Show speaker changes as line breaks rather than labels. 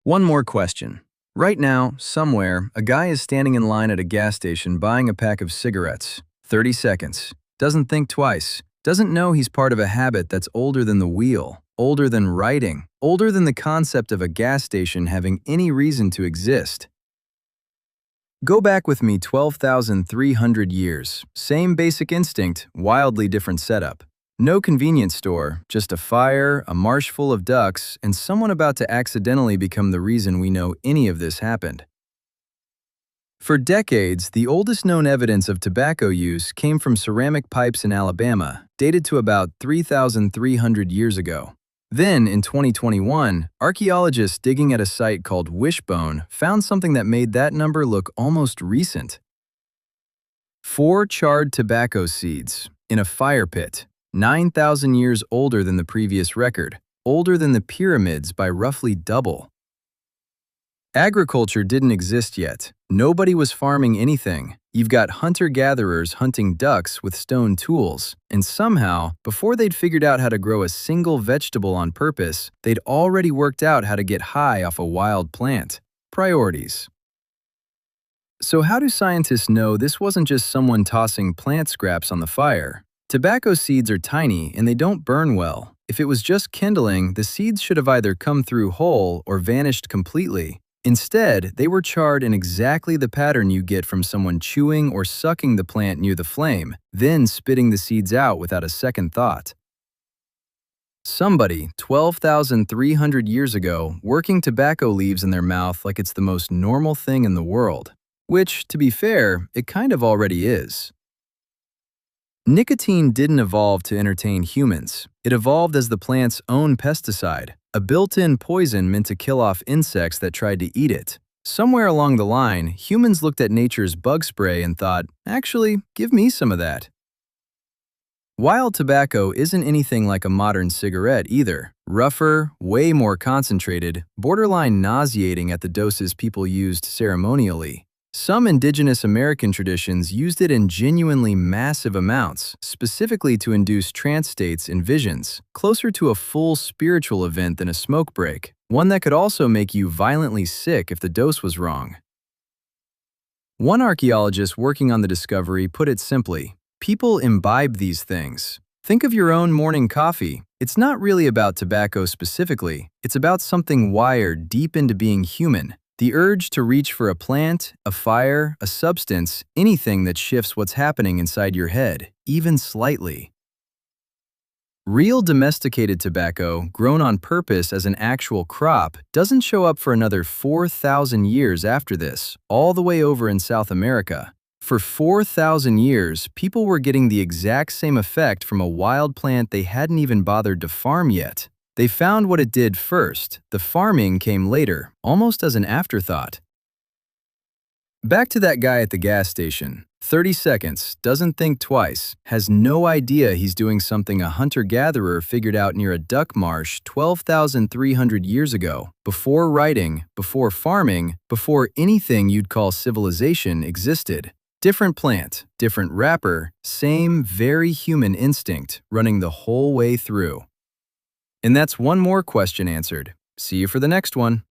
One more question. Right now, somewhere, a guy is standing in line at a gas station buying a pack of cigarettes. 30 seconds. Doesn't think twice. Doesn't know he's part of a habit that's older than the wheel, older than writing, older than the concept of a gas station having any reason to exist. Go back with me 12,300 years. Same basic instinct, wildly different setup. No convenience store, just a fire, a marsh full of ducks, and someone about to accidentally become the reason we know any of this happened. For decades, the oldest known evidence of tobacco use came from ceramic pipes in Alabama, dated to about 3,300 years ago. Then, in 2021, archaeologists digging at a site called Wishbone found something that made that number look almost recent. 4 charred tobacco seeds in a fire pit, 9,000 years older than the previous record, older than the pyramids by roughly double. Agriculture didn't exist yet. Nobody was farming anything. You've got hunter-gatherers hunting ducks with stone tools, and somehow, before they'd figured out how to grow a single vegetable on purpose, they'd already worked out how to get high off a wild plant. Priorities. So how do scientists know this wasn't just someone tossing plant scraps on the fire? Tobacco seeds are tiny and they don't burn well. If it was just kindling, the seeds should have either come through whole or vanished completely. Instead, they were charred in exactly the pattern you get from someone chewing or sucking the plant near the flame, then spitting the seeds out without a second thought. Somebody, 12,300 years ago, working tobacco leaves in their mouth like it's the most normal thing in the world. Which, to be fair, it kind of already is. Nicotine didn't evolve to entertain humans. It evolved as the plant's own pesticide, a built-in poison meant to kill off insects that tried to eat it. Somewhere along the line, humans looked at nature's bug spray and thought, actually, give me some of that. Wild tobacco isn't anything like a modern cigarette either. Rougher, way more concentrated, borderline nauseating at the doses people used ceremonially. Some indigenous American traditions used it in genuinely massive amounts, specifically to induce trance states and visions, closer to a full spiritual event than a smoke break, one that could also make you violently sick if the dose was wrong. One archaeologist working on the discovery put it simply, people imbibe these things. Think of your own morning coffee. It's not really about tobacco specifically, it's about something wired deep into being human. The urge to reach for a plant, a fire, a substance, anything that shifts what's happening inside your head, even slightly. Real domesticated tobacco, grown on purpose as an actual crop, doesn't show up for another 4,000 years after this, all the way over in South America. For 4,000 years, people were getting the exact same effect from a wild plant they hadn't even bothered to farm yet. They found what it did first. The farming came later, almost as an afterthought. Back to that guy at the gas station. 30 seconds, doesn't think twice, has no idea he's doing something a hunter-gatherer figured out near a duck marsh 12,300 years ago, before writing, before farming, before anything you'd call civilization existed. Different plant, different wrapper, same very human instinct running the whole way through. And that's one more question answered. See you for the next one.